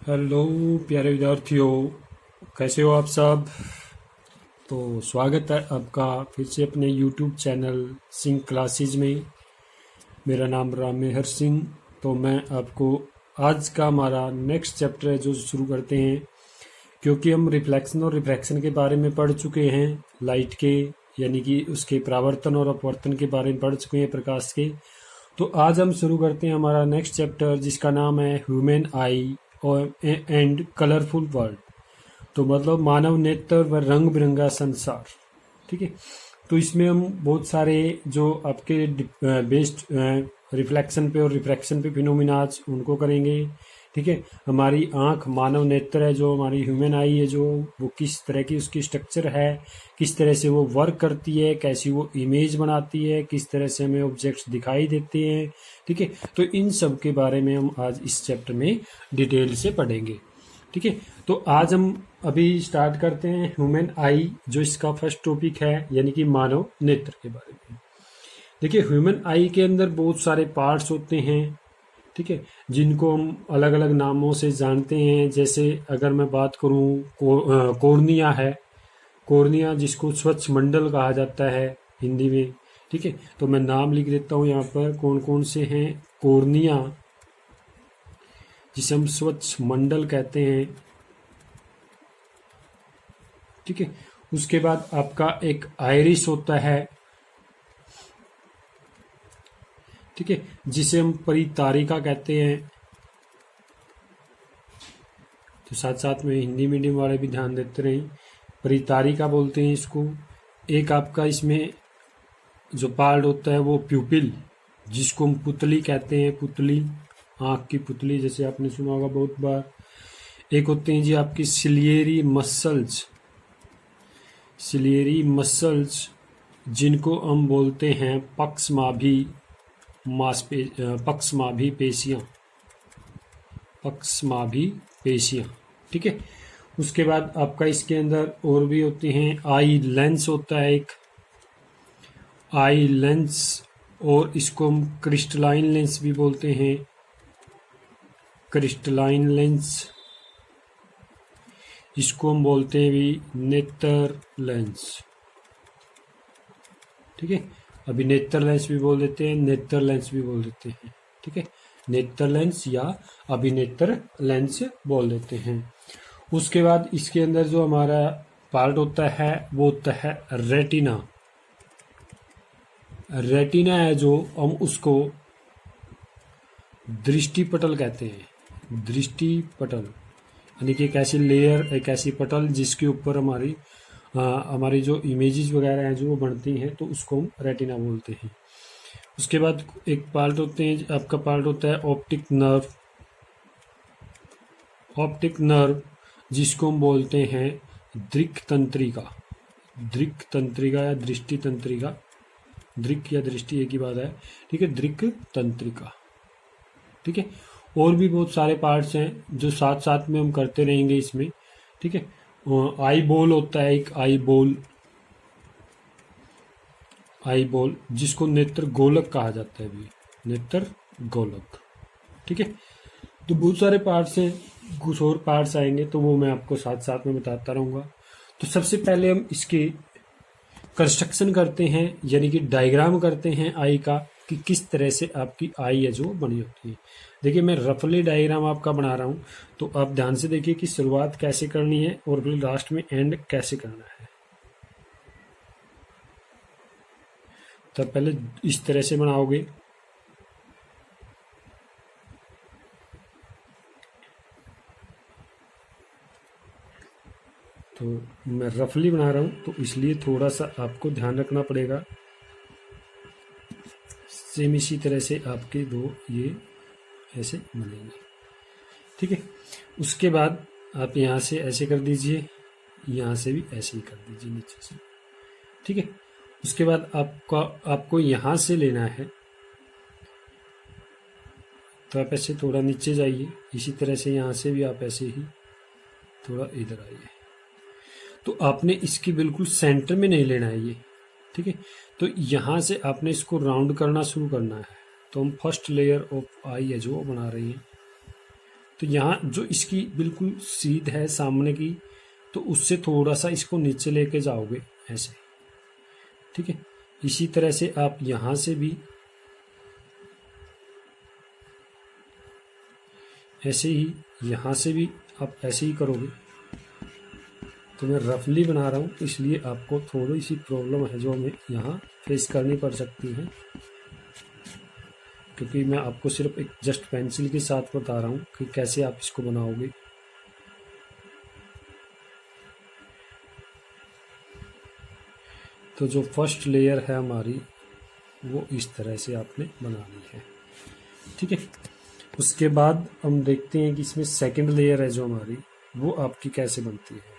Hello प्यारे विद्यार्थियों, कैसे हो आप सब। तो स्वागत है आपका फिर से अपने यूट्यूब चैनल सिंह क्लासेज में। मेरा नाम रामेहर सिंह। तो मैं आपको आज का हमारा नेक्स्ट चैप्टर है जो शुरू करते हैं, क्योंकि हम रिफ्लेक्शन और रिफ्रैक्शन के बारे में पढ़ चुके हैं। लाइट के यानी कि उसके परावर्तन और अपवर्तन के बारे में पढ़ चुके हैं, प्रकाश के। तो आज हम शुरू करते हैं हमारा नेक्स्ट चैप्टर, जिसका नाम है ह्यूमन आई और एंड कलरफुल वर्ल्ड। तो मतलब मानव नेत्र व रंग बिरंगा संसार। ठीक है। तो इसमें हम बहुत सारे जो आपके बेस्ड रिफ्लेक्शन पे और रिफ्रैक्शन पे फिनोमिनाज उनको करेंगे। ठीक है। हमारी आंख मानव नेत्र है, जो हमारी ह्यूमन आई है, जो वो किस तरह की उसकी स्ट्रक्चर है, किस तरह से वो वर्क करती है, कैसी वो इमेज बनाती है, किस तरह से हमें ऑब्जेक्ट्स दिखाई देते हैं। ठीक है। तो इन सब के बारे में हम आज इस चैप्टर में डिटेल से पढ़ेंगे। ठीक है। तो आज हम अभी स्टार्ट करते हैं ह्यूमन आई, जो इसका फर्स्ट टॉपिक है, यानी कि मानव नेत्र के बारे में। देखिए, ह्यूमन आई के अंदर बहुत सारे पार्ट्स होते हैं। ठीक है। जिनको हम अलग अलग नामों से जानते हैं। जैसे अगर मैं बात करूं, कॉर्निया है। कॉर्निया जिसको स्वच्छ मंडल कहा जाता है हिंदी में। ठीक है। तो मैं नाम लिख देता हूं यहाँ पर कौन कौन से हैं। कॉर्निया, जिसे हम स्वच्छ मंडल कहते हैं। ठीक है। उसके बाद आपका एक आइरिस होता है। ठीक है। जिसे हम परितारिका कहते हैं। तो साथ साथ में हिंदी मीडियम वाले भी ध्यान देते रहे, परितारिका बोलते हैं इसको। एक आपका इसमें जो पार्ट होता है वो प्यूपिल, जिसको हम पुतली कहते हैं। पुतली, आंख की पुतली, जैसे आपने सुना होगा बहुत बार। एक होते हैं जी आपकी सिलियरी मसल्स। सिलियरी मसल्स, जिनको हम बोलते हैं पक्षमाभी पक्षमाभी पेशियां। पक्षमाभी पेशियां। ठीक है। उसके बाद आपका इसके अंदर और भी होते हैं। आई लेंस होता है एक, आई लेंस, और इसको हम क्रिस्टलाइन लेंस भी बोलते हैं। क्रिस्टलाइन लेंस, इसको हम बोलते हैं भी नेत्र लेंस। ठीक है। अभी नेत्र लेंस भी बोल देते हैं, नेत्र लेंस भी बोल देते हैं। ठीक है। नेत्र लेंस या अभिनेत्र लेंस बोल देते हैं। उसके बाद इसके अंदर जो हमारा पार्ट होता है वो होता है रेटिना। रेटिना है जो हम उसको दृष्टिपटल कहते हैं। दृष्टिपटल यानी कि एक ऐसी लेयर, एक ऐसी पटल जिसके ऊपर हमारी जो इमेजेस वगैरह हैं जो वो बनती हैं, तो उसको हम रेटिना बोलते हैं। उसके बाद एक पार्ट होते हैं, आपका पार्ट होता है ऑप्टिक नर्व। ऑप्टिक नर्व, जिसको हम बोलते हैं दृक् तंत्रिका। दृक् तंत्रिका या दृष्टि तंत्रिका, दृक् या दृष्टि एक ही बात है। ठीक है। दृक् तंत्रिका। ठीक है। और भी बहुत सारे पार्ट्स हैं जो साथ साथ में हम करते रहेंगे इसमें। ठीक है। आई बॉल होता है एक, आई बॉल। आई बॉल, जिसको नेत्र गोलक कहा जाता है भी, नेत्र गोलक। ठीक है। तो बहुत सारे पार्ट्स हैं, कुछ और पार्ट्स आएंगे तो वो मैं आपको साथ साथ में बताता रहूंगा। तो सबसे पहले हम इसके कंस्ट्रक्शन करते हैं, यानी कि डायग्राम करते हैं आई का, कि किस तरह से आपकी आई है जो बनी होती है। देखिए, मैं रफली डायग्राम आपका बना रहा हूँ, तो आप ध्यान से देखिए कि शुरुआत कैसे करनी है और फिर लास्ट में एंड कैसे करना है। तो पहले इस तरह से बनाओगे। तो मैं रफली बना रहा हूं, तो इसलिए थोड़ा सा आपको ध्यान रखना पड़ेगा। सेम इसी तरह से आपके दो ये ऐसे बनेंगे। ठीक है। उसके बाद आप यहां से ऐसे कर दीजिए, यहां से भी ऐसे ही कर दीजिए नीचे से। ठीक है। उसके बाद आपको यहां से लेना है, तो आप ऐसे थोड़ा नीचे जाइए। इसी तरह से यहां से भी आप ऐसे ही थोड़ा इधर आइए। तो आपने इसकी बिल्कुल सेंटर में नहीं लेना है ये। ठीक है। तो यहां से आपने इसको राउंड करना शुरू करना है। तो हम फर्स्ट लेयर ऑफ आई है जो बना रहे हैं, तो यहाँ जो इसकी बिल्कुल सीध है सामने की, तो उससे थोड़ा सा इसको नीचे लेके जाओगे ऐसे, ठीक है। इसी तरह से आप यहाँ से भी ऐसे ही, यहाँ से भी आप ऐसे ही करोगे। तो मैं रफली बना रहा हूँ, इसलिए आपको थोड़ी सी प्रॉब्लम है जो हमें यहाँ फेस करनी पड़ सकती है, क्योंकि मैं आपको सिर्फ एक जस्ट पेंसिल के साथ बता रहा हूँ कि कैसे आप इसको बनाओगे। तो जो फर्स्ट लेयर है हमारी, वो इस तरह से आपने बनानी है, ठीक है। उसके बाद हम देखते हैं कि इसमें सेकंड लेयर है जो हमारी, वो आपकी कैसे बनती है।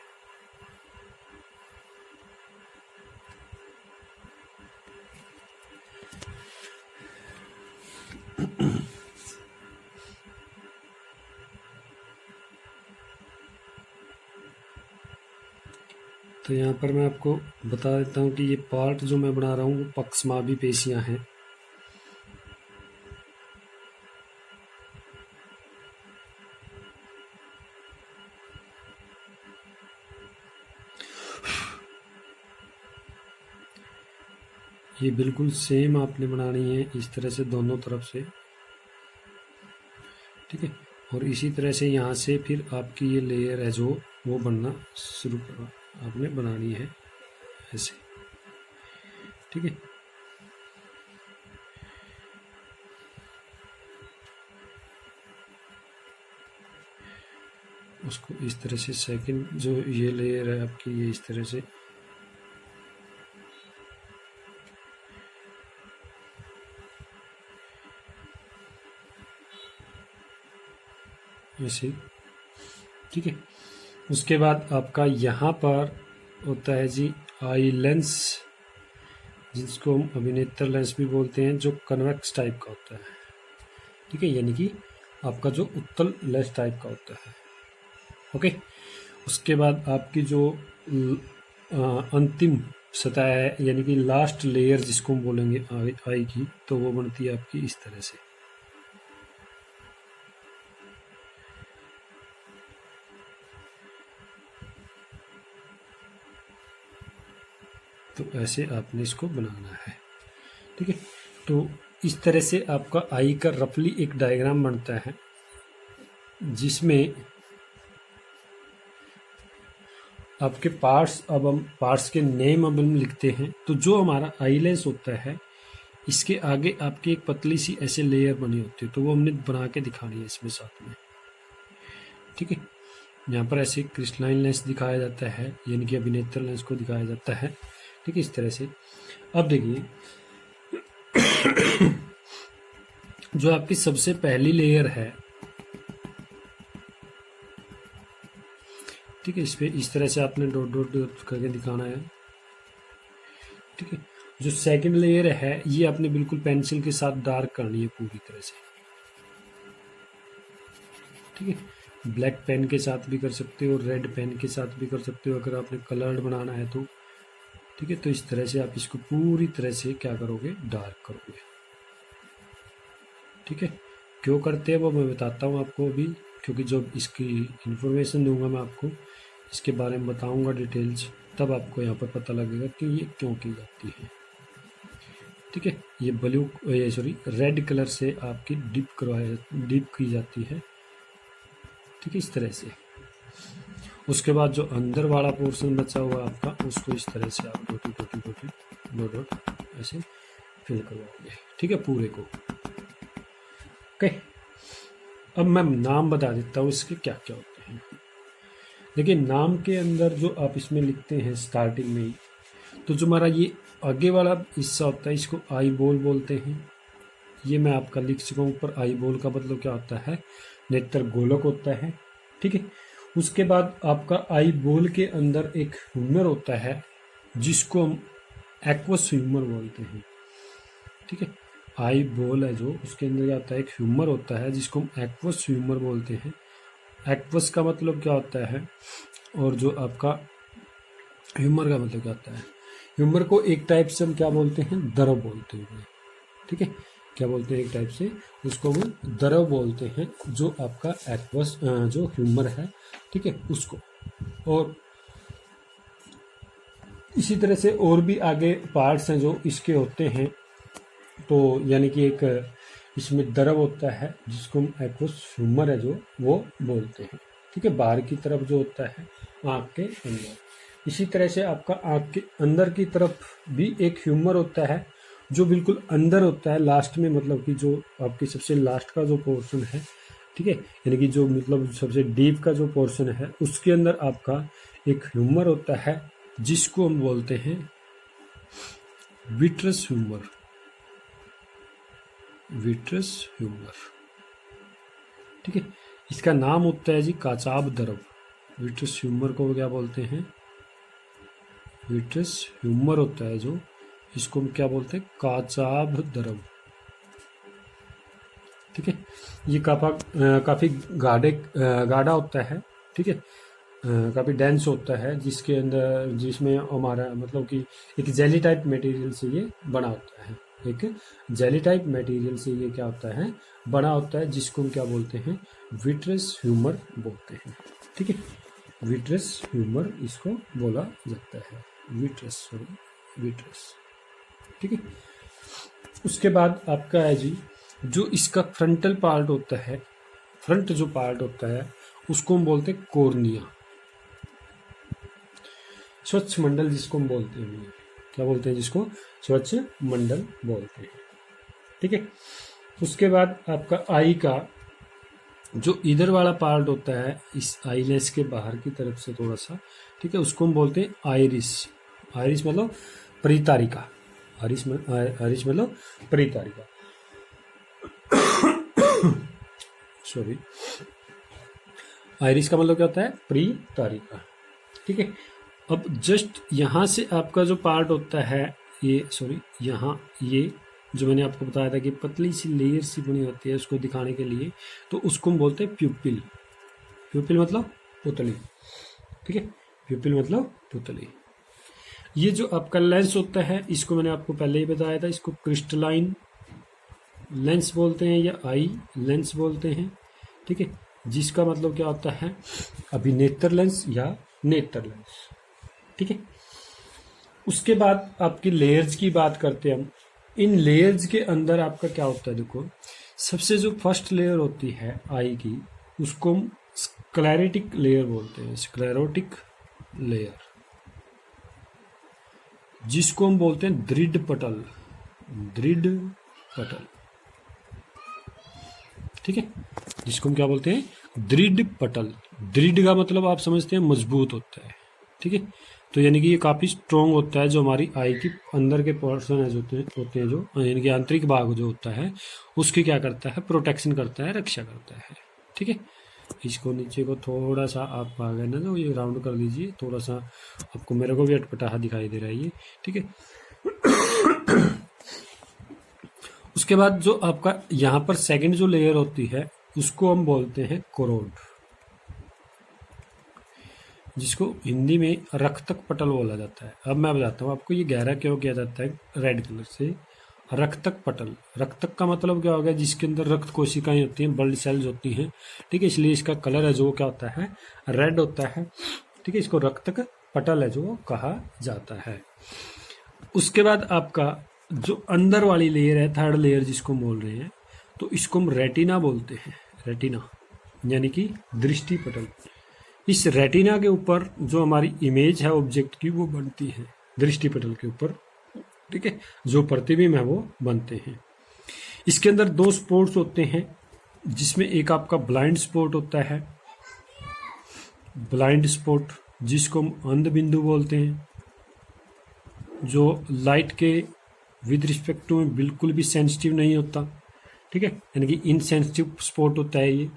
तो यहाँ पर मैं आपको बता देता हूँ कि ये पार्ट जो मैं बना रहा हूँ वो पक्षमाभी पेशियाँ हैं। ये बिल्कुल सेम आपने बनानी है इस तरह से दोनों तरफ से, ठीक है। और इसी तरह से यहाँ से फिर आपकी ये लेयर है जो वो बनना शुरू आपने बनानी है ऐसे, ठीक है। उसको इस तरह से सेकंड जो ये लेयर है आपकी, ये इस तरह से ऐसे, ठीक है। उसके बाद आपका यहाँ पर होता है जी आई लेंस, जिसको हम अभिनेत्र लेंस भी बोलते हैं, जो कन्वेक्स टाइप का होता है, ठीक है, यानी कि आपका जो उत्तल लेंस टाइप का होता है, ओके। उसके बाद आपकी जो अंतिम सतह है, यानी कि लास्ट लेयर जिसको हम बोलेंगे आई की, तो वो बनती है आपकी इस तरह से। तो ऐसे आपने इसको बनाना है, ठीक है। तो इस तरह से आपका आई का रफली एक डायग्राम बनता है, जिसमें आपके पार्ट्स, अब हम पार्ट्स के नेम अब हम लिखते हैं। तो जो हमारा आई लेंस होता है, इसके आगे आपकी एक पतली सी ऐसे लेयर बनी होती है, तो वो हमने बना के दिखानी है इसमें साथ में, ठीक है। यहाँ पर ऐसे क्रिस्टलाइन लेंस दिखाया जाता है, यानी कि अभिनेत्र लेंस को दिखाया जाता है, ठीक है, इस तरह से। अब देखिए जो आपकी सबसे पहली लेयर है, ठीक है, इस पे इस तरह से आपने डॉट डॉट डॉट करके दिखाना है, ठीक है। जो सेकंड लेयर है, ये आपने बिल्कुल पेंसिल के साथ डार्क करनी है पूरी तरह से, ठीक है। ब्लैक पेन के साथ भी कर सकते हो, रेड पेन के साथ भी कर सकते हो, अगर आपने कलर्ड बनाना है तो, ठीक है। तो इस तरह से आप इसको पूरी तरह से क्या करोगे, डार्क करोगे, ठीक है। क्यों करते हैं वो मैं बताता हूँ आपको अभी, क्योंकि जब इसकी इंफॉर्मेशन दूंगा मैं आपको, इसके बारे में बताऊंगा डिटेल्स, तब आपको यहाँ पर पता लगेगा कि ये क्यों की जाती है, ठीक है। ये ब्लू, ये सॉरी रेड कलर से आपकी डिप की जाती है, ठीक है, इस तरह से। उसके बाद जो अंदर वाला पोर्शन बचा हुआ आपका, उसको इस तरह से आप डॉट डॉट डॉट ऐसे फिल करवाओगे, ठीक है, पूरे को, ओके। अब मैं नाम बता देता हूँ इसके क्या क्या होते हैं। देखिए, नाम के अंदर जो आप इसमें लिखते हैं स्टार्टिंग में ही, तो जो हमारा ये आगे वाला हिस्सा होता है, इसको आई बॉल बोलते हैं। ये मैं आपका लिख चुका हूँ ऊपर। आई बॉल का मतलब क्या होता है, नेत्र गोलक होता है, ठीक है। उसके बाद आपका आई बॉल के अंदर एक ह्यूमर होता है, जिसको हम एक्वस ह्यूमर बोलते हैं, ठीक है। आई बॉल है जो, उसके अंदर क्या होता है, एक ह्यूमर होता है जिसको हम एक्वस ह्यूमर बोलते हैं। एक्वस का मतलब क्या होता है, और जो आपका ह्यूमर का मतलब क्या होता है। ह्यूमर को एक टाइप से हम क्या बोलते हैं, द्रव बोलते हैं, ठीक है। क्या बोलते हैं, एक टाइप से उसको वो द्रव बोलते हैं, जो आपका एक्वस जो ह्यूमर है, ठीक है, उसको। और इसी तरह से और भी आगे पार्ट्स हैं जो इसके होते हैं। तो यानी कि एक इसमें द्रव होता है जिसको हम एक्वस ह्यूमर है जो वो बोलते हैं, ठीक है, बाहर की तरफ जो होता है आँख के अंदर। इसी तरह से आपका आँख के अंदर की तरफ भी एक ह्यूमर होता है जो बिल्कुल अंदर होता है, लास्ट में, मतलब कि जो आपकी सबसे लास्ट का जो पोर्शन है, ठीक है, यानी कि जो मतलब सबसे डीप का जो पोर्शन है उसके अंदर आपका एक ह्यूमर होता है जिसको हम बोलते हैं विट्रस ह्यूमर। विट्रस ह्यूमर, ठीक है, इसका नाम होता है जी काचाब द्रव। विट्रस ह्यूमर को क्या बोलते हैं, विट्रस ह्यूमर होता है जो, इसको हम क्या बोलते हैं, काचाब द्रव, ठीक है। ये काफी गाढ़ा होता है, ठीक है, काफी डेंस होता है, जिसके अंदर जिसमें हमारा मतलब कि एक जेली टाइप मटेरियल से ये बना होता है, एक जेली टाइप मटेरियल से ये क्या होता है, बना होता है, जिसको हम क्या बोलते हैं, विट्रस ह्यूमर बोलते हैं, ठीक है। विट्रस ह्यूमर इसको बोला जाता है, विट्रस, ठीक है। उसके बाद आपका है जी जो इसका फ्रंटल पार्ट होता है, फ्रंट जो पार्ट होता है उसको हम बोलते हैं कॉर्निया, स्वच्छ मंडल जिसको हम बोलते हैं, क्या बोलते हैं, जिसको स्वच्छ मंडल बोलते हैं, ठीक है। उसके बाद आपका आई का जो इधर वाला पार्ट होता है इस आईलेस के बाहर की तरफ से थोड़ा सा, ठीक है, उसको हम बोलते हैं आइरिस। आइरिस मतलब परितारिका, आइरिस मतलब परितारिका, सॉरी, आइरिस का मतलब क्या होता है, परितारिका, ठीक है। अब जस्ट यहाँ से आपका जो पार्ट होता है ये, सॉरी, यहाँ ये जो मैंने आपको बताया था कि पतली सी लेयर सी बनी होती है उसको दिखाने के लिए, तो उसको हम बोलते हैं प्यूपिल। प्यूपिल मतलब पुतली, ठीक है, प्यूपिल मतलब पुतली। ये जो आपका लेंस होता है इसको मैंने आपको पहले ही बताया था, इसको क्रिस्टलाइन लेंस बोलते हैं या आई लेंस बोलते हैं, ठीक है, जिसका मतलब क्या होता है, अभिनेत्र लेंस या नेत्र लेंस, ठीक है। उसके बाद आपकी लेयर्स की बात करते हैं हम। इन लेयर्स के अंदर आपका क्या होता है, देखो, सबसे जो फर्स्ट लेयर होती है आई की उसको हम स्क्लेरोटिक लेयर बोलते हैं, स्क्लेरोटिक लेयर, जिसको हम बोलते हैं दृढ़ पटल, दृढ़ पटल, ठीक है, जिसको हम क्या बोलते हैं, दृढ़ पटल। दृढ़ का मतलब आप समझते हैं मजबूत होता है, ठीक है, तो यानी कि ये काफ़ी स्ट्रॉन्ग होता है, जो हमारी आई की अंदर के पोर्शन है जो होते हैं जो यानी कि आंतरिक भाग जो होता है उसकी क्या करता है, प्रोटेक्शन करता है, रक्षा करता है, ठीक है। इसको नीचे को थोड़ा सा आप आ गए ना, तो ये राउंड कर लीजिए थोड़ा सा, आपको मेरे को भी अटपटा दिखाई दे रहा है ये, ठीक है। उसके बाद जो आपका यहाँ पर सेकंड जो लेयर होती है उसको हम बोलते हैं कोरोड, जिसको हिंदी में रक्तक पटल बोला जाता है। अब मैं बताता हूँ आपको ये गहरा क्यों किया जाता है रेड कलर से, रक्तक पटल। रक्तक का मतलब क्या होगा, जिसके अंदर रक्त कोशिकाएं होती हैं, ब्लड सेल्स होती हैं, ठीक है, इसलिए इसका कलर है जो क्या होता है, रेड होता है, ठीक है, इसको रक्तक पटल है जो कहा जाता है। उसके बाद आपका जो अंदर वाली लेयर है, थर्ड लेयर जिसको बोल रहे हैं, तो इसको हम रेटिना बोलते हैं, रेटिना यानी कि दृष्टि पटल। इस रेटिना के ऊपर जो हमारी इमेज है ऑब्जेक्ट की वो बनती है दृष्टि पटल के ऊपर, ठीक है, जो प्रतिबिंब है वो बनते हैं। इसके अंदर दो स्पॉट्स होते हैं, जिसमें एक आपका ब्लाइंड स्पॉट होता है, ब्लाइंड स्पॉट जिसको हम अंध बिंदु बोलते हैं, जो लाइट के विद रिस्पेक्ट टू में बिल्कुल भी सेंसिटिव नहीं होता, ठीक है, यानी कि इनसेंसिटिव स्पॉट होता है ये,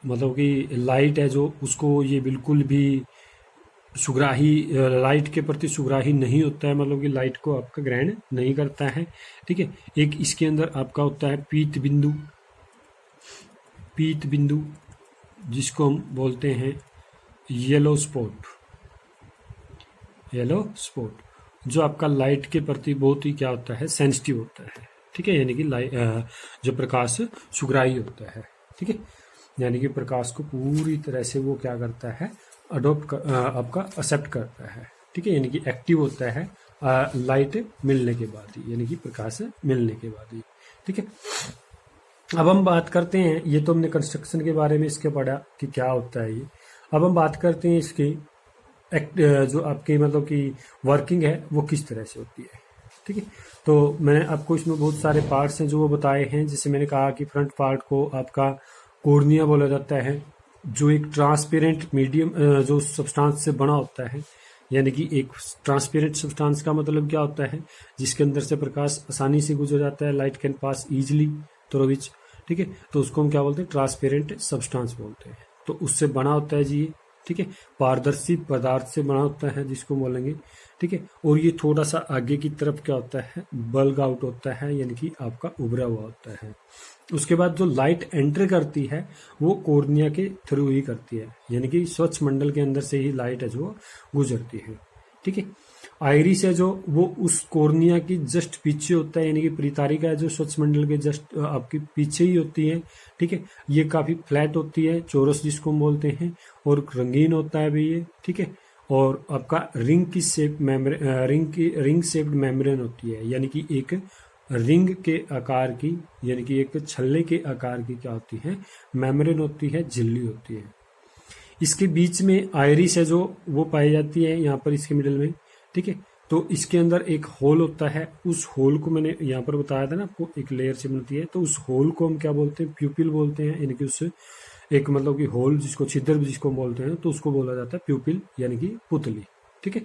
मतलब कि लाइट है जो उसको ये बिल्कुल भी सुग्राही, लाइट के प्रति सुग्राही नहीं होता है, मतलब कि लाइट को आपका ग्रहण नहीं करता है, ठीक है। एक इसके अंदर आपका होता है पीत बिंदु, पीत बिंदु जिसको हम बोलते हैं येलो स्पॉट, येलो स्पॉट, जो आपका लाइट के प्रति बहुत ही क्या होता है, सेंसिटिव होता है, ठीक है, यानी कि जो प्रकाश सुग्राही होता है, ठीक है, यानी कि प्रकाश को पूरी तरह से वो क्या करता है, आपका एक्सेप्ट करता है, ठीक है, यानी कि एक्टिव होता है लाइट मिलने के बाद ही, यानी कि प्रकाश मिलने के बाद ही, ठीक है। अब हम बात करते हैं, ये तो हमने कंस्ट्रक्शन के बारे में इसके पढ़ा कि क्या होता है ये। अब हम बात करते हैं इसकी जो आपकी मतलब कि वर्किंग है वो किस तरह से होती है, ठीक है। तो मैंने आपको इसमें बहुत सारे पार्ट्स हैं जो वो बताए हैं, जैसे मैंने कहा कि फ्रंट पार्ट को आपका कॉर्निया बोला जाता है, जो एक ट्रांसपेरेंट मीडियम जो सब्सटेंस से बना होता है, यानी कि एक ट्रांसपेरेंट सब्सटेंस का मतलब क्या होता है, जिसके अंदर से प्रकाश आसानी से गुजर जाता है, light can pass easily through which, ठीक है, तो उसको हम क्या बोलते हैं, ट्रांसपेरेंट सब्सटेंस बोलते हैं। तो उससे बना होता है जी ये, ठीक है, पारदर्शी पदार्थ से बना होता है जिसको बोलेंगे, ठीक है। और ये थोड़ा सा आगे की तरफ क्या होता है, बल्ग आउट होता है, यानी कि आपका उभरा हुआ होता है। उसके बाद जो लाइट एंटर करती है वो कॉर्निया के थ्रू ही करती है, यानी कि स्वच्छ मंडल के अंदर से ही लाइट है जो गुजरती है, ठीक है। आइरिस है जो वो उस कॉर्निया की जस्ट पीछे होता है, यानी कि परितारिका है जो स्वच्छ मंडल के जस्ट आपके पीछे ही होती है, ठीक है। ये काफी फ्लैट होती है, चौरस जिसको हम बोलते हैं, और रंगीन होता है भी ये, ठीक है। और आपका रिंग शेप्ड मेम्ब्रेन होती है, यानी कि एक रिंग के आकार की, यानी कि एक छल्ले के आकार की क्या होती है, मेम्ब्रेन होती है, झिल्ली होती है। इसके बीच में आइरिस है जो वो पाई जाती है यहाँ पर इसके मिडिल में, ठीक है। तो इसके अंदर एक होल होता है, उस होल को मैंने यहाँ पर बताया था ना आपको, एक लेयर से बनती है, तो उस होल को हम क्या बोलते हैं, प्यूपिल बोलते हैं, यानी कि उससे एक मतलब कि होल जिसको छिद्र भी जिसको बोलते हैं, तो उसको बोला जाता है प्यूपिल, यानी कि पुतली, ठीक है,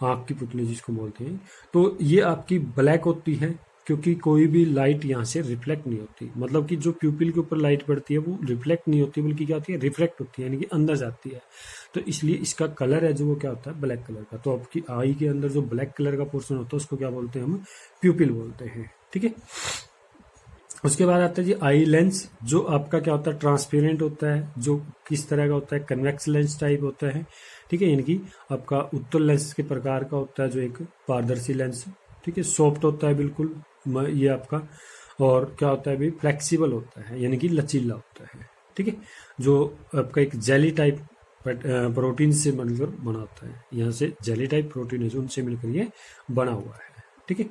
आँख की पुतली जिसको बोलते हैं। तो ये आपकी ब्लैक होती है, क्योंकि कोई भी लाइट यहाँ से रिफ्लेक्ट नहीं होती, मतलब कि जो प्यूपिल के ऊपर लाइट पड़ती है वो रिफ्लेक्ट नहीं होती, बल्कि क्या होती है, रिफ्रैक्ट होती है, यानी कि अंदर जाती है। तो इसलिए इसका कलर है जो वो क्या होता है, ब्लैक कलर का। तो आपकी आई के अंदर जो ब्लैक कलर का पोर्शन होता है उसको क्या बोलते हैं, हम प्यूपिल बोलते हैं, ठीक है। उसके बाद आता है जी आई लेंस, जो आपका क्या होता है, ट्रांसपेरेंट होता है, जो किस तरह का होता है, कन्वेक्स लेंस टाइप होता है, ठीक है, यानी कि आपका उत्तल लेंस के प्रकार का होता है, जो एक पारदर्शी लेंस, ठीक है, सॉफ्ट होता है बिल्कुल ये आपका, और क्या होता है भी, फ्लेक्सिबल होता है, यानी कि लचीला होता है, ठीक है, जो आपका एक जेली टाइप प्रोटीन से मिलकर बना होता है, यहाँ से जेली टाइप प्रोटीन है जो उनसे मिलकर ये बना हुआ है, ठीक है।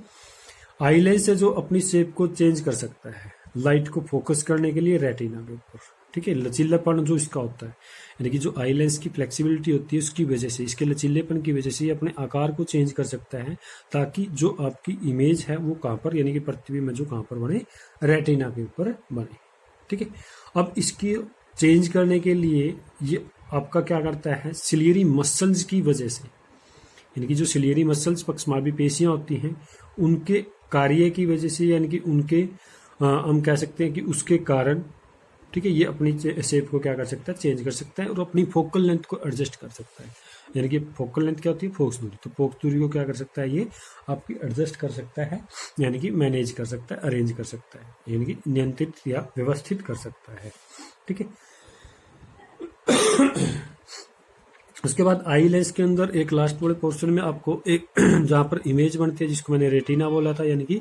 आई लेंस है जो अपनी शेप को चेंज कर सकता है लाइट को फोकस करने के लिए रेटिना के ऊपर, ठीक है। लचीलापन जो इसका होता है, यानी कि जो आई लेंस की फ्लेक्सिबिलिटी होती है उसकी वजह से, इसके लचीलेपन की वजह से ये अपने आकार को चेंज कर सकता है, ताकि जो आपकी इमेज है वो कहाँ पर, यानी कि प्रतिबिंब जो कहाँ पर बने, रेटिना के ऊपर बने, ठीक है। अब इसकी चेंज करने के लिए ये आपका क्या करता है, सिलियरी मसल्स की वजह से, यानी कि जो सिलियरी मसल्स पक्षमार्गी पेशियां होती हैं उनके कार्य की वजह से, यानी कि उनके हम कह सकते हैं कि उसके कारण, ठीक है, ये अपनी शेप को क्या कर सकता है, चेंज कर सकता है, और अपनी फोकल लेंथ को एडजस्ट कर सकता है। यानी कि फोकल लेंथ क्या होती है, फोकस दूरी, तो फोकस दूरी को क्या कर सकता है, ये आपकी एडजस्ट कर सकता है, यानी कि मैनेज कर सकता है, अरेंज कर सकता है, यानी कि नियंत्रित या व्यवस्थित कर सकता है, ठीक है। उसके बाद आई लेंस के अंदर एक लास्ट वाले पोर्शन में आपको एक जहां पर इमेज बनती है, जिसको मैंने रेटिना बोला था, यानी कि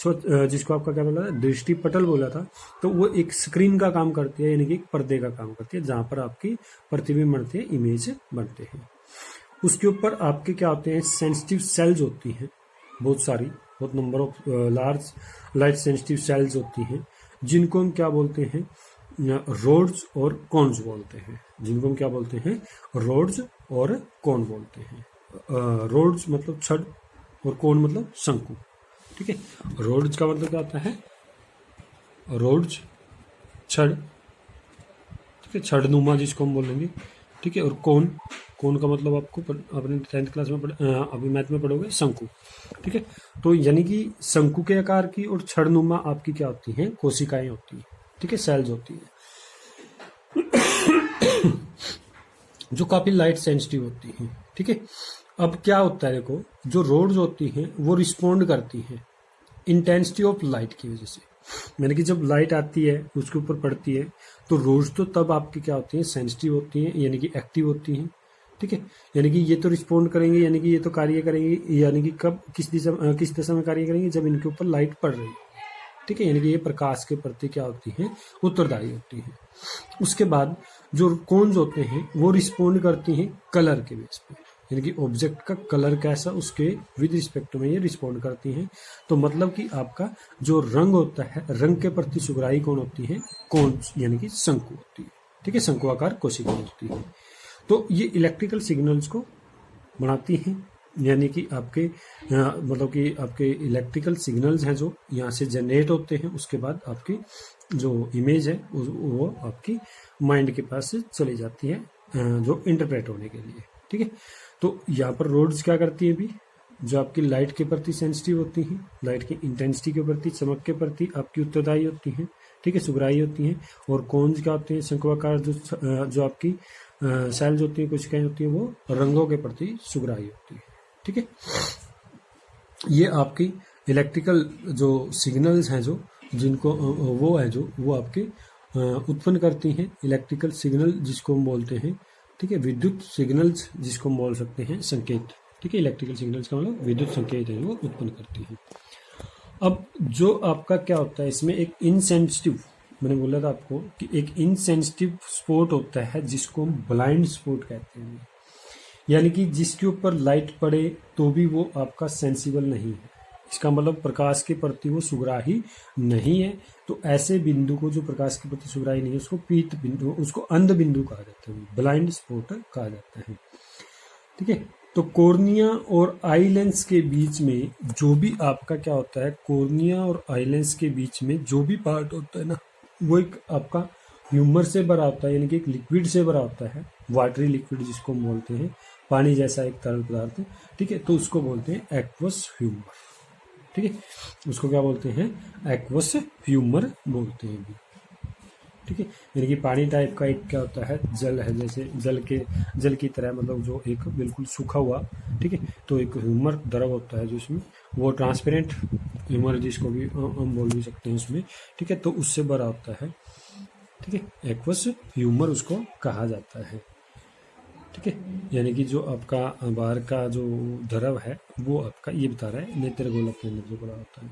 जिसको आपका क्या बोला था, दृष्टि पटल बोला था, तो वो एक स्क्रीन का काम करती है, यानी कि एक पर्दे का काम करती है, जहां पर आपकी प्रतिबिंब बनते हैं, इमेज बनते हैं। उसके ऊपर आपके क्या होते हैं, सेंसिटिव सेल्स होती हैं, बहुत सारी, बहुत number of large light sensitive sales होती हैं, जिनको हम क्या बोलते हैं, रोड्स और कॉन्स बोलते हैं, जिनको हम क्या बोलते हैं, रोड्स और कॉन बोलते हैं। रोड्स मतलब छड़ और कॉन मतलब शंकु, ठीक है। रोड्स का मतलब क्या होता है, रोड्स छड़, ठीक है, छड़नुमा जिसको हम बोलेंगे, ठीक है। और कौन का मतलब आपको अपने 10th क्लास में अभी मैथ में पढ़ोगे, शंकु, ठीक है। तो यानी कि शंकु के आकार की और छड़नुमा आपकी क्या होती हैं, कोशिकाएं होती हैं, ठीक है, सेल्स होती है, जो काफी लाइट सेंसिटिव होती हैं, ठीक है। अब क्या होता है, देखो, जो रोड्स होती हैं वो रिस्पोंड करती हैं इंटेंसिटी ऑफ लाइट की वजह से, यानी कि जब लाइट आती है उसके ऊपर पड़ती है, तो रोड्स तो तब आपकी क्या होती हैं, सेंसिटिव होती हैं, यानी कि एक्टिव होती हैं, ठीक है। यानी कि ये तो रिस्पोंड करेंगे, यानी कि ये तो कार्य करेंगे, यानी कि कब किस दिशा में कार्य करेंगे, जब इनके ऊपर लाइट पड़ रही है, ठीक है, यानी कि ये प्रकाश के प्रति क्या होती हैं, उत्तरदायी होती हैं। उसके बाद जो कोन्स होते हैं वो रिस्पोंड करती हैं कलर के बेस पे, यानी कि ऑब्जेक्ट का कलर कैसा उसके विद रिस्पेक्ट में ये रिस्पोंड करती हैं। तो मतलब कि आपका जो रंग होता है, रंग के प्रति सुगराई कौन होती है, कोन्स यानी कि शंकु होती है। ठीक है, शंकुआकार कोशिकाएं होती है। तो ये इलेक्ट्रिकल सिग्नल्स को बनाती हैं, यानी कि आपके मतलब कि आपके इलेक्ट्रिकल सिग्नल्स हैं जो यहाँ से जनरेट होते हैं, उसके बाद आपकी जो इमेज है वो आपकी माइंड के पास से चली जाती है जो इंटरप्रेट होने के लिए। ठीक है, तो यहाँ पर रोड्स क्या करती है भी, जो आपकी लाइट के प्रति सेंसिटिव होती हैं, लाइट की इंटेंसिटी के प्रति, चमक के प्रति आपकी उत्तरदायी होती हैं। ठीक है, सुगराई होती हैं। और कौन्स क्या होते हैं, शंकुआकार जो आपकी सेल्स होती हैं, कोशिकाएं होती हैं, वो रंगों के प्रति सुगराई होती है। ठीक है, ये आपकी इलेक्ट्रिकल जो सिग्नल्स हैं जो जिनको वो है जो वो आपके उत्पन्न करती हैं इलेक्ट्रिकल सिग्नल, जिसको हम बोलते हैं, ठीक है, विद्युत सिग्नल्स जिसको हम बोल सकते हैं संकेत। ठीक है, इलेक्ट्रिकल सिग्नल्स का मतलब विद्युत संकेत है वो उत्पन्न करती हैं। अब जो आपका क्या होता है इसमें, एक इनसेंसिटिव, मैंने बोला था आपको कि एक इनसेंसिटिव स्पॉट होता है जिसको हम ब्लाइंड स्पॉट कहते हैं, यानी कि जिसके ऊपर लाइट पड़े तो भी वो आपका सेंसिबल नहीं है। इसका मतलब प्रकाश के प्रति वो सुगराही नहीं है। तो ऐसे बिंदु को जो प्रकाश के प्रति सुगराही नहीं है उसको पीत बिंदु, उसको अंध बिंदु कहा जाता है, ब्लाइंड स्पॉट कहा जाता है। ठीक है, तो कॉर्निया और आई लेंस के बीच में जो भी आपका क्या होता है, कॉर्निया और आई लेंस के बीच में जो भी पार्ट होता है ना, वो एक आपका ह्यूमर से भरा होता है, यानी कि एक लिक्विड से भरा होता है, वाटरी लिक्विड जिसको हम बोलते हैं, पानी जैसा एक तरल पदार्थ। ठीक है, तो उसको बोलते हैं एक्वस ह्यूमर। ठीक है, उसको क्या बोलते हैं, एक्वस ह्यूमर बोलते हैं भी। ठीक है, यानी कि पानी टाइप का एक क्या होता है, जल है, जैसे जल की तरह, मतलब जो एक बिल्कुल सूखा हुआ। ठीक है, तो एक ह्यूमर द्रव होता है जो इसमें, वो ट्रांसपेरेंट ह्यूमर जिसको भी हम बोल भी सकते हैं उसमें। ठीक है, तो उससे भरा होता है। ठीक है, एक्वस ह्यूमर उसको कहा जाता है। ठीक है, यानी कि जो आपका बाहर का जो द्रव है वो आपका ये बता रहा है नेत्र गोलक के अंदर जो बड़ा होता है।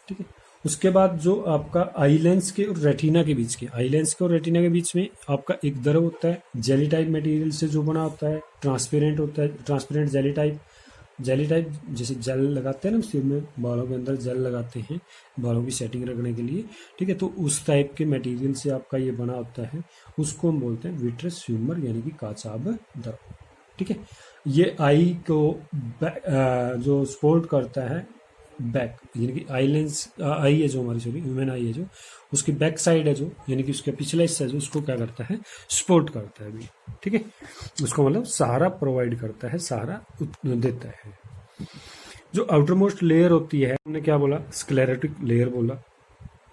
ठीक है, उसके बाद जो आपका आई लेंस के और रेटिना के बीच के, आई लेंस के और रेटिना के बीच में आपका एक द्रव होता है, जेली टाइप मटेरियल से जो बना होता है, ट्रांसपेरेंट होता है, ट्रांसपेरेंट जेली टाइप जैसे जेल लगाते हैं ना सिर में, बालों के अंदर जेल लगाते हैं बालों की सेटिंग रखने के लिए। ठीक है, तो उस टाइप के मटेरियल से आपका ये बना होता है, उसको हम बोलते हैं विट्रस ह्यूमर, यानी कि काचाभ द्रव। ठीक है, ये आई को जो सपोर्ट करता है बैक, यानी कि आई लेंस आई है जो हमारी, सॉरी ह्यूमन आई है जो, उसकी बैक साइड है जो, यानी कि उसका पिछला हिस्सा है जो, उसको क्या करता है, सपोर्ट करता है भी। ठीक है, उसको मतलब सहारा प्रोवाइड करता है, सहारा देता है। जो आउटर मोस्ट लेयर होती है, हमने क्या बोला, स्क्लेरोटिक लेयर बोला।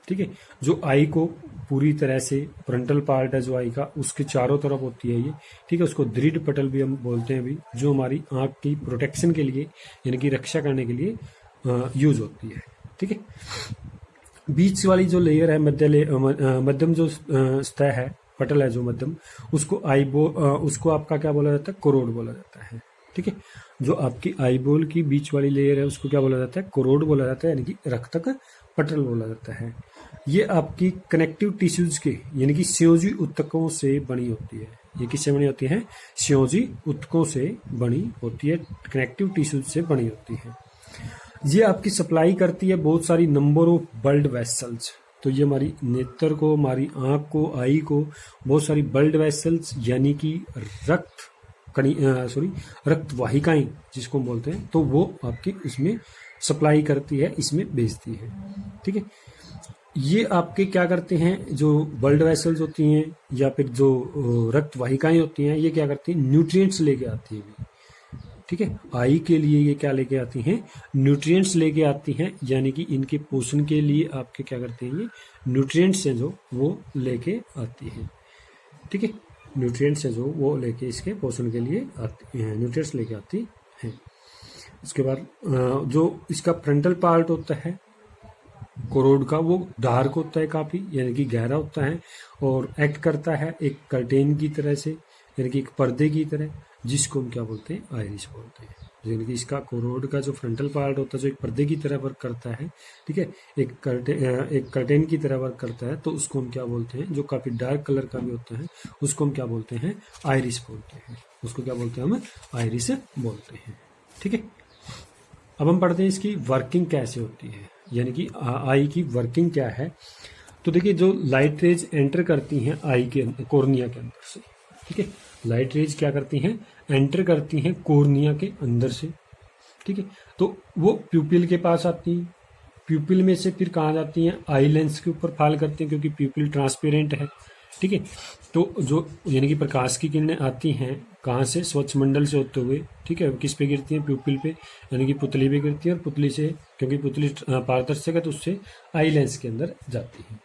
ठीक है, जो आई को पूरी तरह से फ्रंटल पार्ट है जो आई का, उसके चारों तरफ होती है ये। ठीक है, उसको दृढ़ पटल भी हम बोलते हैं भी, जो हमारी आंख की प्रोटेक्शन के लिए, यानी कि रक्षा करने के लिए यूज होती है। ठीक है, बीच वाली जो लेयर है, मध्यम जो सतह है, पटल है जो मध्यम, उसको उसको आपका क्या बोला जाता है, कोरोड बोला जाता है। ठीक है, जो आपकी आईबॉल की बीच वाली लेयर है उसको क्या बोला जाता है, कोरोड बोला जाता है, यानी कि रक्तक पटल बोला जाता है। ये आपकी कनेक्टिव टिश्यूज के, यानी कि संयोजी ऊतकों से बनी होती है। ये किससे बनी होती है, संयोजी ऊतकों से बनी होती है, कनेक्टिव टिश्यूज से बनी होती है। ये आपकी सप्लाई करती है बहुत सारी नंबर ऑफ ब्लड वेसल्स। तो ये हमारी नेत्र को, हमारी आंख को, आई को बहुत सारी ब्लड वेसल्स, यानी कि रक्त वाहिकाएं जिसको हम बोलते हैं, तो वो आपकी इसमें सप्लाई करती है, इसमें भेजती है। ठीक है, ये आपके क्या करते हैं, जो ब्लड वेसल्स होती हैं या फिर जो रक्त वाहिकाएं होती हैं, ये क्या करती हैं, न्यूट्रिएंट्स लेके आती है। ठीक है, आई के लिए ये क्या लेके आती हैं, न्यूट्रिएंट्स लेके आती हैं, यानी कि इनके पोषण के लिए आपके क्या करते हैं, ये न्यूट्रिएंट्स हैं जो वो लेके आती हैं। ठीक है, न्यूट्रिएंट्स हैं जो वो लेके इसके पोषण के लिए आती हैं, न्यूट्रिएंट्स लेके आती हैं। उसके बाद जो इसका फ्रंटल पार्ट होता है कोरोड का, वो डार्क होता है काफी, यानी कि गहरा होता है और एक्ट करता है एक कर्टेन की तरह से, यानी कि एक पर्दे की तरह, जिसको हम क्या बोलते हैं, आइरिस बोलते हैं। यानी कि इसका कोरोड का जो फ्रंटल पार्ट होता है जो एक पर्दे की तरह वर्क करता है, ठीक है, एक कर्टेन की तरह वर्क करता है, तो उसको हम क्या बोलते हैं, जो काफ़ी डार्क कलर का भी होता है उसको हम क्या बोलते हैं, आइरिस बोलते हैं। उसको क्या बोलते हैं, हम आइरिस बोलते हैं। ठीक है, अब हम पढ़ते हैं इसकी वर्किंग कैसे होती है, यानी कि आई की वर्किंग क्या है। तो देखिए, जो लाइट रेज एंटर करती हैं आई के कोर्निया के अंदर से, ठीक है, लाइट रेज क्या करती हैं, एंटर करती हैं कोर्निया के अंदर से, ठीक है, तो वो प्यूपिल के पास आती हैं, प्यूपिल में से फिर कहाँ जाती हैं, आई लेंस के ऊपर फॉल करती हैं, क्योंकि प्यूपिल ट्रांसपेरेंट है, ठीक है। तो जो यानी कि प्रकाश की किरणें आती हैं कहाँ से, स्वच्छ मंडल से होते हुए, ठीक है, किस पे गिरती हैं, प्यूपिल पे, यानी कि पुतली पे गिरती है, और पुतली से, क्योंकि पुतली पारदर्शक है तो उससे आई लेंस के अंदर जाती है।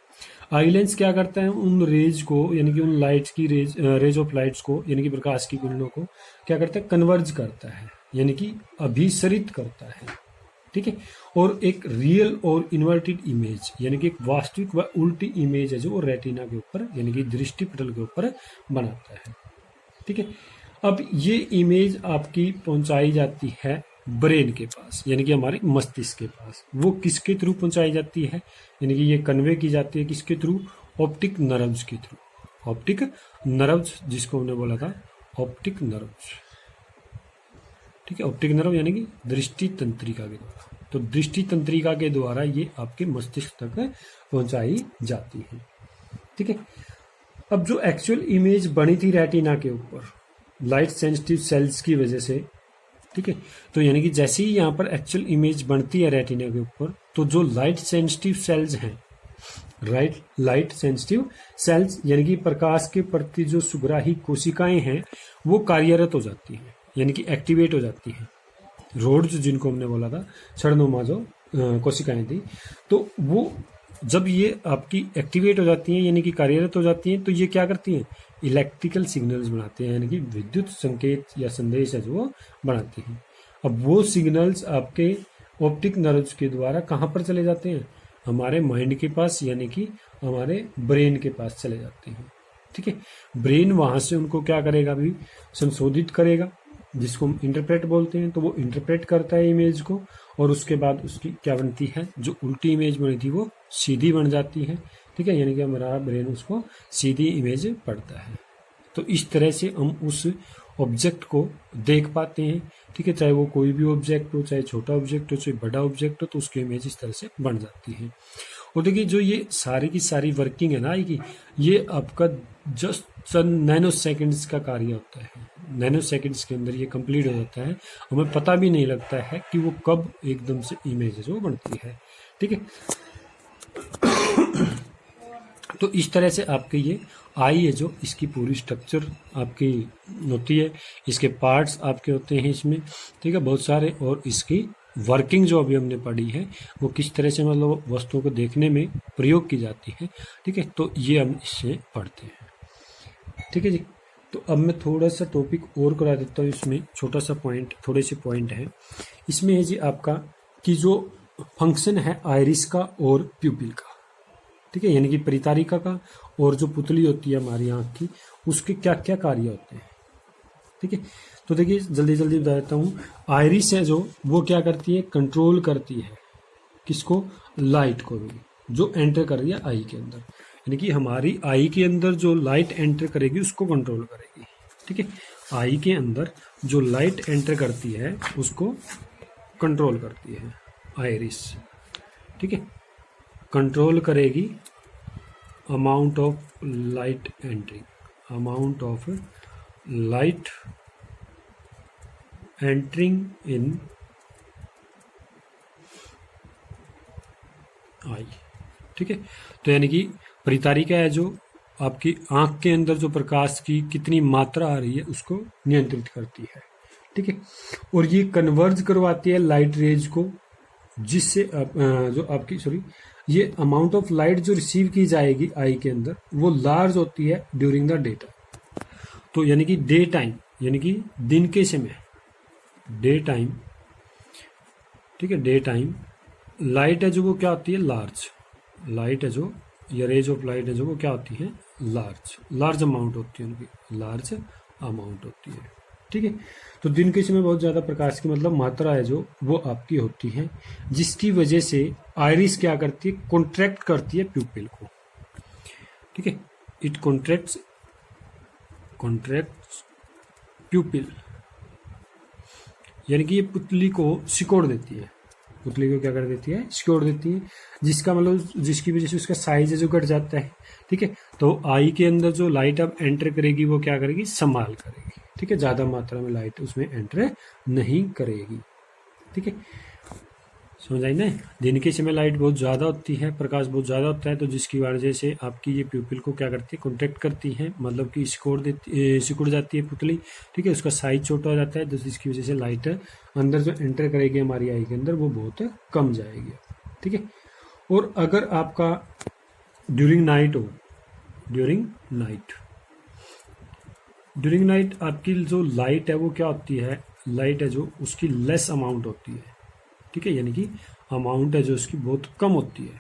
आई लेंस क्या करता है, उन रेज को, यानी कि उन लाइट्स की रेज ऑफ लाइट्स को, यानी कि प्रकाश की किरणों को क्या करता है, कन्वर्ज करता है, यानी कि अभिसरित करता है, ठीक है, और एक रियल और इन्वर्टेड इमेज, यानी कि एक वास्तविक व उल्टी इमेज है जो वो रेटिना के ऊपर, यानी कि दृष्टि पटल के ऊपर बनाता है। ठीक है, अब ये इमेज आपकी पहुंचाई जाती है ब्रेन के पास, यानी कि हमारे मस्तिष्क के पास। वो किसके थ्रू पहुंचाई जाती है, यानी कि ये कन्वे की जाती है किसके थ्रू, ऑप्टिक नर्व्स के थ्रू। ऑप्टिक नर्व्स, जिसको हमने बोला था ऑप्टिक नर्व्स, ठीक है, ऑप्टिक नर्व यानी कि दृष्टि तंत्रिका के द्वारा। तो दृष्टि तंत्रिका के द्वारा ये आपके मस्तिष्क तक पहुंचाई जाती है। ठीक है, अब जो एक्चुअल इमेज बनी थी रेटिना के ऊपर लाइट सेंसिटिव सेल्स की वजह से, ठीक है, तो यानी कि जैसे ही यहाँ पर एक्चुअल इमेज बनती है रेटिना के ऊपर, तो जो लाइट सेंसिटिव सेल्स हैं, लाइट सेंसिटिव सेल्स यानी कि प्रकाश के प्रति जो सुग्राही कोशिकाएं हैं, वो कार्यरत हो जाती हैं, यानी कि एक्टिवेट हो जाती हैं। रोड्स, जिनको हमने बोला था क्षणनुमा जो कोशिकाएं थी, तो वो जब ये आपकी एक्टिवेट हो जाती हैं, यानी कि कार्यरत हो जाती हैं, तो ये क्या करती हैं, इलेक्ट्रिकल सिग्नल्स बनाते हैं, यानी कि विद्युत संकेत या संदेश है जो वो बनाती हैं। अब वो सिग्नल्स आपके ऑप्टिक नर्व्स के द्वारा कहाँ पर चले जाते हैं, हमारे माइंड के पास, यानी कि हमारे ब्रेन के पास चले जाते हैं। ठीक है, ब्रेन वहां से उनको क्या करेगा, अभी संशोधित करेगा, जिसको हम इंटरप्रेट बोलते हैं। तो वो इंटरप्रेट करता है इमेज को, और उसके बाद उसकी क्या बनती है, जो उल्टी इमेज बनी थी वो सीधी बन जाती है। ठीक है, यानी कि हमारा ब्रेन उसको सीधी इमेज पढ़ता है। तो इस तरह से हम उस ऑब्जेक्ट को देख पाते हैं। ठीक है, चाहे वो कोई भी ऑब्जेक्ट हो, चाहे छोटा ऑब्जेक्ट हो, चाहे बड़ा ऑब्जेक्ट हो, तो उसकी इमेज इस तरह से बन जाती है। और देखिए, जो ये सारी की सारी वर्किंग है ना कि ये आपका जस्ट चंद नैनो सेकेंड्स का कार्य होता है। नैनो सेकेंड्स के अंदर ये कंप्लीट हो जाता है, हमें पता भी नहीं लगता है कि वो कब एकदम से इमेज जो बनती है। ठीक है, तो इस तरह से आपके ये आई है जो इसकी पूरी स्ट्रक्चर आपकी होती है, इसके पार्ट्स आपके होते हैं इसमें। ठीक है, बहुत सारे, और इसकी वर्किंग जो अभी हमने पढ़ी है वो किस तरह से मतलब वस्तुओं को देखने में प्रयोग की जाती है। ठीक है, तो ये हम इससे पढ़ते हैं। ठीक है जी, तो अब मैं थोड़ा सा टॉपिक और करा देता हूँ इसमें, छोटा सा पॉइंट, थोड़े से पॉइंट है इसमें है जी आपका, कि जो फंक्शन है आइरिस का और प्यूपिल का, ठीक है, यानी कि परितारिका का, और जो पुतली होती है हमारी आंख की, उसके क्या क्या कार्य होते हैं। ठीक है, तो देखिए जल्दी जल्दी बता देता हूँ। आइरिस है जो, वो क्या करती है, कंट्रोल करती है किसको, लाइट को भी, जो एंटर कर रही है आई के अंदर, यानी कि हमारी आई के अंदर जो लाइट एंटर करेगी उसको कंट्रोल करेगी। ठीक है, आई के अंदर जो लाइट एंटर करती है उसको कंट्रोल करती है आइरिस। ठीक है, कंट्रोल करेगी amount of light entering, amount of light entering in eye. ठीक है, तो यानी कि परितारिका है जो आपकी आंख के अंदर जो प्रकाश की कितनी मात्रा आ रही है उसको नियंत्रित करती है। ठीक है, और ये कन्वर्ज करवाती है लाइट रेज को, जिससे जो आपकी ये अमाउंट ऑफ लाइट जो रिसीव की जाएगी आई के अंदर वो लार्ज होती है ड्यूरिंग द डे टाइम। तो यानी कि डे टाइम, यानी कि दिन के समय, डे टाइम, ठीक है, डे टाइम लाइट है जो वो क्या होती है, लार्ज, लाइट है जो, या रेज ऑफ लाइट है जो वो क्या होती है, लार्ज अमाउंट होती है उनकी, लार्ज अमाउंट होती है। ठीक है, तो दिन के समय बहुत ज़्यादा प्रकाश की मतलब मात्रा है जो वो आपकी होती है, जिसकी वजह से आयरिस क्या करती है, कॉन्ट्रैक्ट करती है प्यूपिल को। ठीक है, इट कॉन्ट्रैक्ट्स प्यूपिल, यानी कि ये पुतली को सिकोड़ देती है, पुतली को क्या कर देती है, सिकोड़ देती है, जिसका मतलब जिसकी वजह से उसका साइज है जो घट जाता है। ठीक है, तो आई के अंदर जो लाइट अब एंटर करेगी वो क्या करेगी, संभाल करेगी। ठीक है, ज्यादा मात्रा में लाइट उसमें एंटर नहीं करेगी। ठीक है, समझ आई ना। दिन के समय लाइट बहुत ज़्यादा होती है, प्रकाश बहुत ज़्यादा होता है, तो जिसकी वजह से आपकी ये प्यूपिल को क्या करती है, कॉन्ट्रैक्ट करती है, मतलब कि सिकुड़ जाती है पुतली। ठीक है, उसका साइज छोटा हो जाता है, जिसकी वजह से लाइट अंदर जो एंटर करेगी हमारी आई के अंदर वो बहुत कम जाएगी। ठीक है, और अगर आपका ड्यूरिंग नाइट हो, ड्यूरिंग नाइट आपकी जो लाइट है वो क्या होती है, लाइट है जो उसकी लेस अमाउंट होती है। ठीक है, यानी कि अमाउंट है जो उसकी बहुत कम होती है,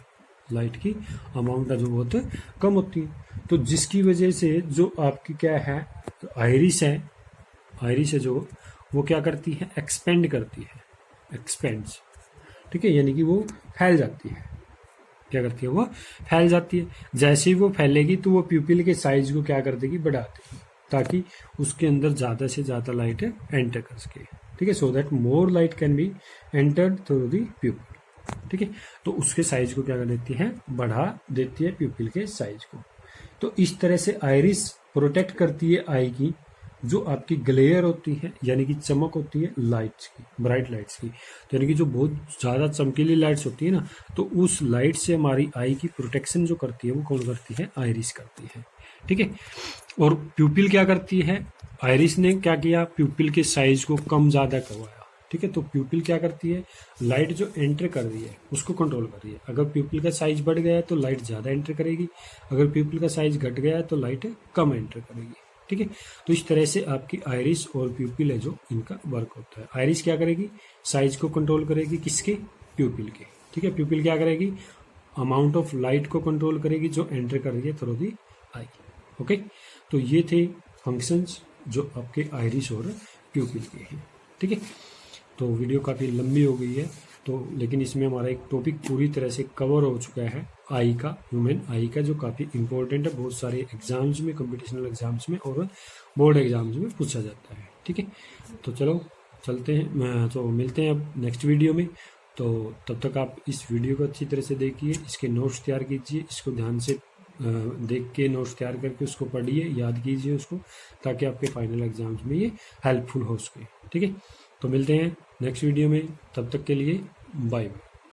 लाइट की अमाउंट है जो बहुत कम होती है, तो जिसकी वजह से जो आपकी क्या है, आयरिस है जो वो क्या करती है, एक्सपेंड करती है, एक्सपेंड्स। ठीक है, यानी कि वो फैल जाती है, क्या करती है, वो फैल जाती है। जैसे ही वो फैलेगी तो वो प्यूपिल के साइज को क्या कर देगी, बढ़ा देगी, ताकि उसके अंदर ज़्यादा से ज़्यादा लाइट एंटर कर सके। ठीक है, so that more light can be entered through the प्यूपिल। ठीक है, तो उसके साइज को क्या कर देती है, बढ़ा देती है प्यूपिल के साइज को। तो इस तरह से आयरिस प्रोटेक्ट करती है आई की, जो आपकी ग्लेयर होती है, यानी कि चमक होती है लाइट्स की, ब्राइट लाइट्स की। तो यानी कि जो बहुत ज़्यादा चमकीली लाइट्स होती है ना, तो उस लाइट से हमारी आई की प्रोटेक्शन जो करती है वो कौन करती है, आयरिस करती है। ठीक है, और प्यूपिल क्या करती है, आयरिस ने क्या किया, प्यूपिल के साइज को कम ज़्यादा करवाया। ठीक है, तो प्यूपिल क्या करती है, लाइट जो एंटर कर रही है उसको कंट्रोल कर रही है। अगर प्यूपिल का साइज बढ़ गया है तो लाइट ज़्यादा एंटर करेगी, अगर प्यूपिल का साइज घट गया है तो लाइट कम एंटर करेगी। ठीक है, तो इस तरह से आपकी आयरिस और प्यूपिल है जो इनका वर्क होता है। आयरिस क्या करेगी, साइज को कंट्रोल करेगी, किसके, प्यूपिल के। ठीक है, प्यूपिल क्या करेगी, अमाउंट ऑफ लाइट को कंट्रोल करेगी जो एंटर कर रही है थ्रू दी आई। ओके, तो ये थे फंक्शंस जो आपके आयरिस और प्यूपिल के हैं। ठीक है, तो वीडियो काफ़ी लंबी हो गई है, तो लेकिन इसमें हमारा एक टॉपिक पूरी तरह से कवर हो चुका है, आई का, ह्यूमन आई का, जो काफ़ी इंपॉर्टेंट है, बहुत सारे एग्जाम्स में, कंपटीशनल एग्जाम्स में और बोर्ड एग्जाम्स में पूछा जाता है। ठीक है, तो चलो चलते हैं, तो मिलते हैं अब नेक्स्ट वीडियो में। तो तब तक आप इस वीडियो को अच्छी तरह से देखिए, इसके नोट्स तैयार कीजिए, इसको ध्यान से देख के नोट्स तैयार करके उसको पढ़िए, याद कीजिए उसको, ताकि आपके फाइनल एग्जाम्स में ये हेल्पफुल हो सके। ठीक है, तो मिलते हैं नेक्स्ट वीडियो में, तब तक के लिए बाय बाय।